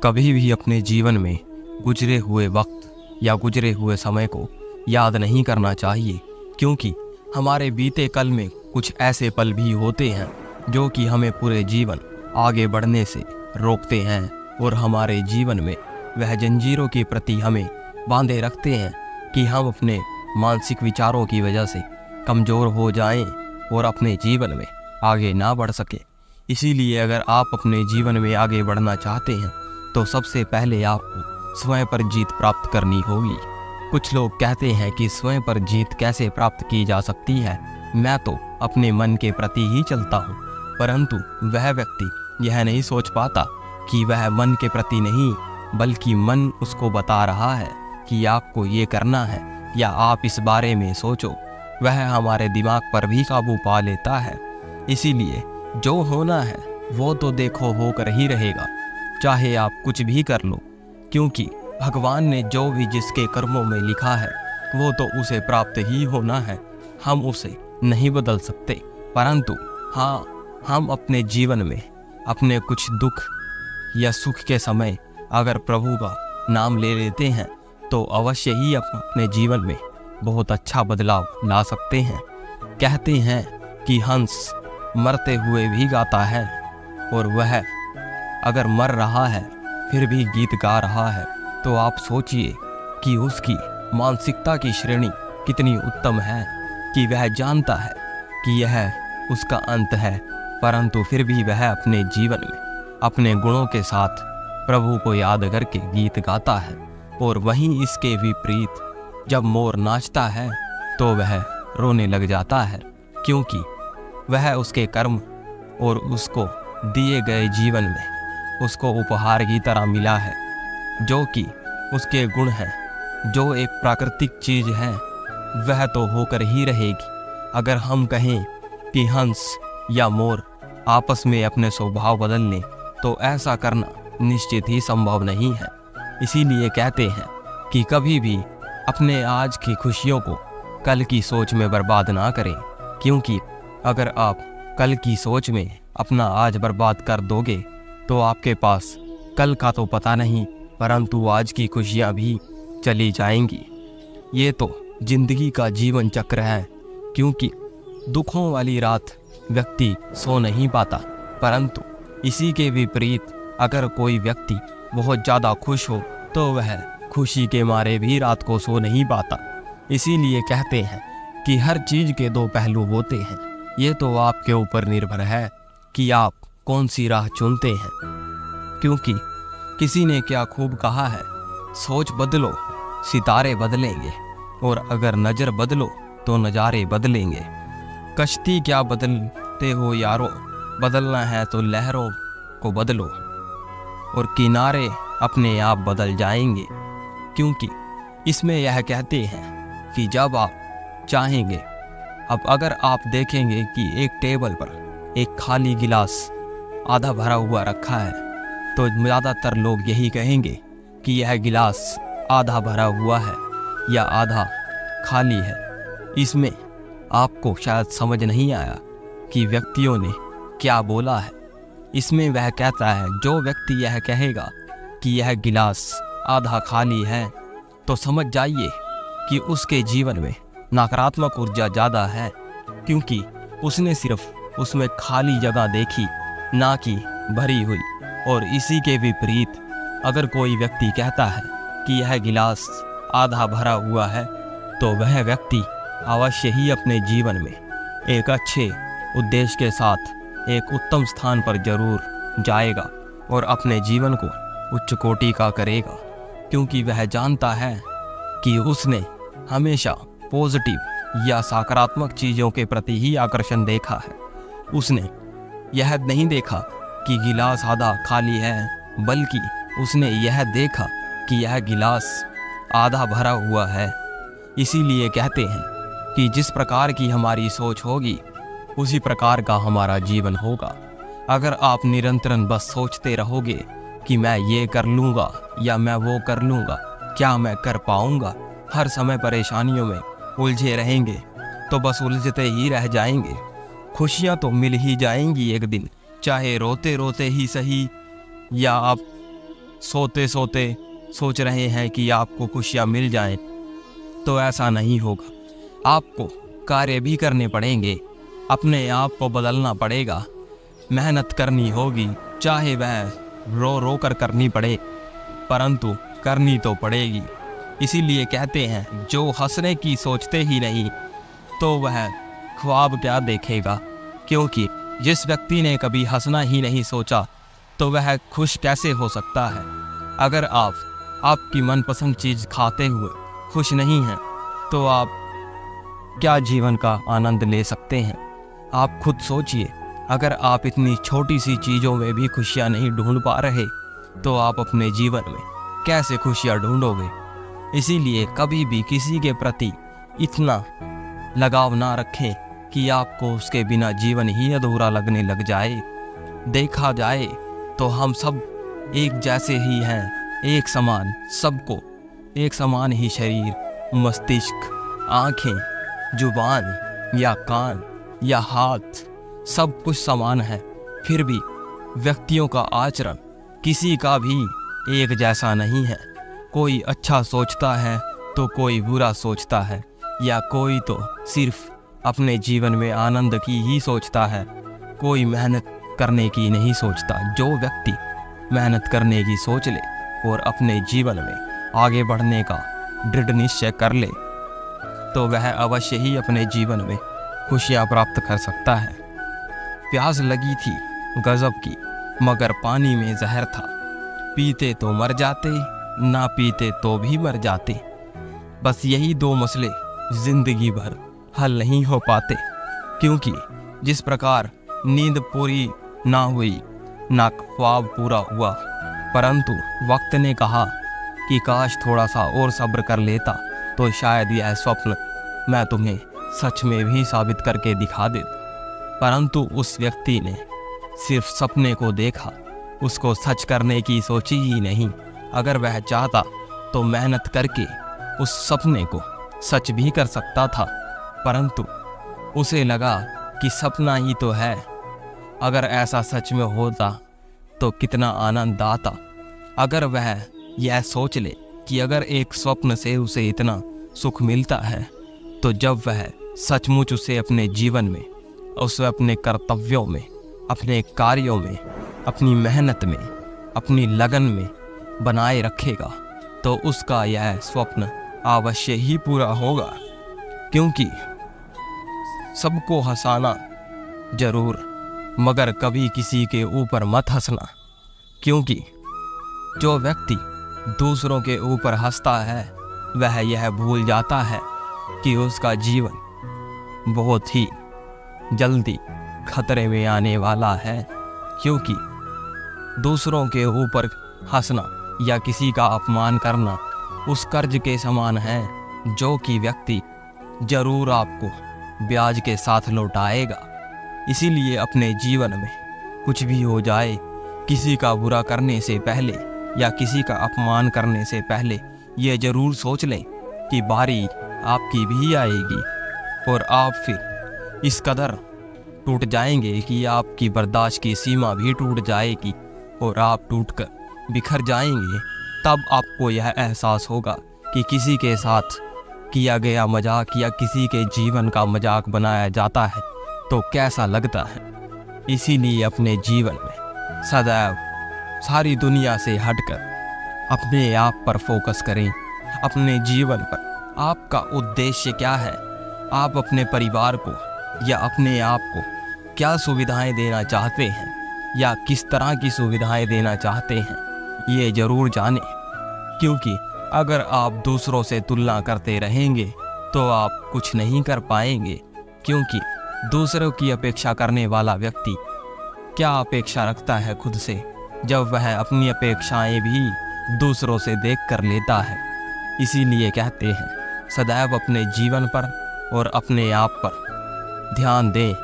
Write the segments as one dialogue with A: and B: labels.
A: कभी भी अपने जीवन में गुजरे हुए वक्त या गुजरे हुए समय को याद नहीं करना चाहिए, क्योंकि हमारे बीते कल में कुछ ऐसे पल भी होते हैं जो कि हमें पूरे जीवन आगे बढ़ने से रोकते हैं और हमारे जीवन में वह जंजीरों के प्रति हमें बांधे रखते हैं कि हम अपने मानसिक विचारों की वजह से कमज़ोर हो जाएं और अपने जीवन में आगे ना बढ़ सके। इसीलिए अगर आप अपने जीवन में आगे बढ़ना चाहते हैं तो सबसे पहले आपको स्वयं पर जीत प्राप्त करनी होगी। कुछ लोग कहते हैं कि स्वयं पर जीत कैसे प्राप्त की जा सकती है, मैं तो अपने मन के प्रति ही चलता हूँ। परंतु वह व्यक्ति यह नहीं सोच पाता कि वह मन के प्रति नहीं बल्कि मन उसको बता रहा है कि आपको ये करना है या आप इस बारे में सोचो। वह हमारे दिमाग पर भी काबू पा लेता है। इसीलिए जो होना है वो तो देखो होकर ही रहेगा, चाहे आप कुछ भी कर लो, क्योंकि भगवान ने जो भी जिसके कर्मों में लिखा है वो तो उसे प्राप्त ही होना है। हम उसे नहीं बदल सकते, परंतु हाँ, हम अपने जीवन में अपने कुछ दुख या सुख के समय अगर प्रभु का नाम ले लेते हैं तो अवश्य ही अपने जीवन में बहुत अच्छा बदलाव ला सकते हैं। कहते हैं कि हंस मरते हुए भी गाता है, और वह अगर मर रहा है फिर भी गीत गा रहा है, तो आप सोचिए कि उसकी मानसिकता की श्रेणी कितनी उत्तम है कि वह जानता है कि यह उसका अंत है, परंतु फिर भी वह अपने जीवन में अपने गुणों के साथ प्रभु को याद करके गीत गाता है। और वहीं इसके विपरीत जब मोर नाचता है तो वह रोने लग जाता है, क्योंकि वह उसके कर्म और उसको दिए गए जीवन में उसको उपहार की तरह मिला है, जो कि उसके गुण हैं, जो एक प्राकृतिक चीज़ है वह तो होकर ही रहेगी। अगर हम कहें कि हंस या मोर आपस में अपने स्वभाव बदल लें तो ऐसा करना निश्चित ही संभव नहीं है। इसीलिए कहते हैं कि कभी भी अपने आज की खुशियों को कल की सोच में बर्बाद ना करें, क्योंकि अगर आप कल की सोच में अपना आज बर्बाद कर दोगे तो आपके पास कल का तो पता नहीं, परंतु आज की खुशियाँ भी चली जाएंगी। ये तो जिंदगी का जीवन चक्र है, क्योंकि दुखों वाली रात व्यक्ति सो नहीं पाता, परंतु इसी के विपरीत अगर कोई व्यक्ति बहुत ज़्यादा खुश हो तो वह खुशी के मारे भी रात को सो नहीं पाता। इसीलिए कहते हैं कि हर चीज़ के दो पहलू होते हैं। ये तो आपके ऊपर निर्भर है कि आप कौन सी राह चुनते हैं, क्योंकि किसी ने क्या खूब कहा है, सोच बदलो सितारे बदलेंगे, और अगर नज़र बदलो तो नज़ारे बदलेंगे। कश्ती क्या बदलते हो यारो, बदलना है तो लहरों को बदलो, और किनारे अपने आप बदल जाएंगे। क्योंकि इसमें यह कहते हैं कि जब आप चाहेंगे, अब अगर आप देखेंगे कि एक टेबल पर एक खाली गिलास आधा भरा हुआ रखा है तो ज़्यादातर लोग यही कहेंगे कि यह गिलास आधा भरा हुआ है या आधा खाली है। इसमें आपको शायद समझ नहीं आया कि व्यक्तियों ने क्या बोला है। इसमें वह कहता है, जो व्यक्ति यह कहेगा कि यह गिलास आधा खाली है तो समझ जाइए कि उसके जीवन में नकारात्मक ऊर्जा ज़्यादा है, क्योंकि उसने सिर्फ उसमें खाली जगह देखी, ना कि भरी हुई। और इसी के विपरीत अगर कोई व्यक्ति कहता है कि यह गिलास आधा भरा हुआ है तो वह व्यक्ति अवश्य ही अपने जीवन में एक अच्छे उद्देश्य के साथ एक उत्तम स्थान पर जरूर जाएगा और अपने जीवन को उच्च कोटि का करेगा, क्योंकि वह जानता है कि उसने हमेशा पॉजिटिव या सकारात्मक चीज़ों के प्रति ही आकर्षण देखा है। उसने यह नहीं देखा कि गिलास आधा खाली है, बल्कि उसने यह देखा कि यह गिलास आधा भरा हुआ है। इसीलिए कहते हैं कि जिस प्रकार की हमारी सोच होगी उसी प्रकार का हमारा जीवन होगा। अगर आप निरंतरन बस सोचते रहोगे कि मैं ये कर लूँगा या मैं वो कर लूँगा, क्या मैं कर पाऊँगा, हर समय परेशानियों में उलझे रहेंगे तो बस उलझते ही रह जाएंगे। खुशियाँ तो मिल ही जाएंगी एक दिन, चाहे रोते रोते ही सही या आप सोते सोते सोच रहे हैं कि आपको खुशियाँ मिल जाएं, तो ऐसा नहीं होगा। आपको कार्य भी करने पड़ेंगे, अपने आप को बदलना पड़ेगा, मेहनत करनी होगी, चाहे वह रो रो कर करनी पड़े, परंतु करनी तो पड़ेगी। इसीलिए कहते हैं जो हंसने की सोचते ही नहीं तो वह ख्वाब क्या देखेगा। क्योंकि जिस व्यक्ति ने कभी हंसना ही नहीं सोचा तो वह खुश कैसे हो सकता है। अगर आप आपकी मनपसंद चीज़ खाते हुए खुश नहीं हैं तो आप क्या जीवन का आनंद ले सकते हैं। आप खुद सोचिए, अगर आप इतनी छोटी सी चीज़ों में भी खुशियाँ नहीं ढूंढ पा रहे तो आप अपने जीवन में कैसे खुशियाँ ढूंढोगे। इसीलिए कभी भी किसी के प्रति इतना लगाव ना रखें कि आपको उसके बिना जीवन ही अधूरा लगने लग जाए। देखा जाए तो हम सब एक जैसे ही हैं, एक समान, सबको एक समान ही शरीर, मस्तिष्क, आँखें, जुबान या कान या हाथ सब कुछ समान है। फिर भी व्यक्तियों का आचरण किसी का भी एक जैसा नहीं है। कोई अच्छा सोचता है तो कोई बुरा सोचता है, या कोई तो सिर्फ अपने जीवन में आनंद की ही सोचता है, कोई मेहनत करने की नहीं सोचता। जो व्यक्ति मेहनत करने की सोच ले और अपने जीवन में आगे बढ़ने का दृढ़ निश्चय कर ले तो वह अवश्य ही अपने जीवन में खुशियाँ प्राप्त कर सकता है। प्यास लगी थी गजब की, मगर पानी में जहर था। पीते तो मर जाते, ना पीते तो भी मर जाते। बस यही दो मसले जिंदगी भर हल नहीं हो पाते। क्योंकि जिस प्रकार नींद पूरी ना हुई, ना ख्वाब पूरा हुआ, परंतु वक्त ने कहा कि काश थोड़ा सा और सब्र कर लेता तो शायद यह स्वप्न मैं तुम्हें सच में भी साबित करके दिखा देता। परंतु उस व्यक्ति ने सिर्फ सपने को देखा, उसको सच करने की सोची ही नहीं। अगर वह चाहता तो मेहनत करके उस सपने को सच भी कर सकता था, परंतु उसे लगा कि सपना ही तो है। अगर ऐसा सच में होता तो कितना आनंद आता। अगर वह यह सोच ले कि अगर एक स्वप्न से उसे इतना सुख मिलता है तो जब वह सचमुच उसे अपने जीवन में, उसे अपने कर्तव्यों में, अपने कार्यों में, अपनी मेहनत में, अपनी लगन में बनाए रखेगा तो उसका यह स्वप्न अवश्य ही पूरा होगा। क्योंकि सबको हंसाना जरूर, मगर कभी किसी के ऊपर मत हंसना। क्योंकि जो व्यक्ति दूसरों के ऊपर हंसता है वह यह भूल जाता है कि उसका जीवन बहुत ही जल्दी खतरे में आने वाला है। क्योंकि दूसरों के ऊपर हंसना या किसी का अपमान करना उस कर्ज के समान है जो कि व्यक्ति जरूर आपको ब्याज के साथ लौटाएगा। इसीलिए अपने जीवन में कुछ भी हो जाए, किसी का बुरा करने से पहले या किसी का अपमान करने से पहले ये जरूर सोच लें कि बारी आपकी भी आएगी और आप फिर इस कदर टूट जाएंगे कि आपकी बर्दाश्त की सीमा भी टूट जाएगी और आप टूटकर बिखर जाएंगे। तब आपको यह एहसास होगा कि किसी के साथ किया गया मजाक या किसी के जीवन का मजाक बनाया जाता है तो कैसा लगता है। इसीलिए अपने जीवन में सदैव सारी दुनिया से हटकर अपने आप पर फोकस करें, अपने जीवन पर। आपका उद्देश्य क्या है? आप अपने परिवार को या अपने आप को क्या सुविधाएं देना चाहते हैं या किस तरह की सुविधाएं देना चाहते हैं, ये जरूर जानें। क्योंकि अगर आप दूसरों से तुलना करते रहेंगे तो आप कुछ नहीं कर पाएंगे। क्योंकि दूसरों की अपेक्षा करने वाला व्यक्ति क्या अपेक्षा रखता है खुद से, जब वह अपनी अपेक्षाएं भी दूसरों से देख कर लेता है। इसीलिए कहते हैं सदैव अपने जीवन पर और अपने आप पर ध्यान दें।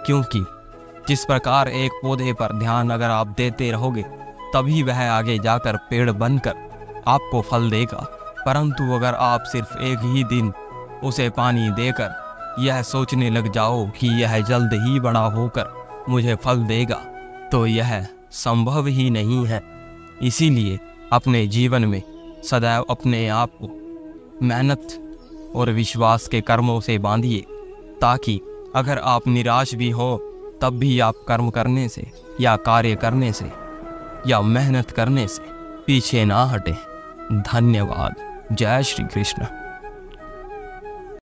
A: क्योंकि जिस प्रकार एक पौधे पर ध्यान अगर आप देते रहोगे तभी वह आगे जाकर पेड़ बनकर आपको फल देगा। परंतु अगर आप सिर्फ एक ही दिन उसे पानी देकर यह सोचने लग जाओ कि यह जल्द ही बड़ा होकर मुझे फल देगा तो यह संभव ही नहीं है। इसीलिए अपने जीवन में सदैव अपने आप को मेहनत और विश्वास के कर्मों से बांधिए, ताकि अगर आप निराश भी हो तब भी आप कर्म करने से या कार्य करने से या मेहनत करने से पीछे ना हटें। धन्यवाद। जय श्री कृष्ण।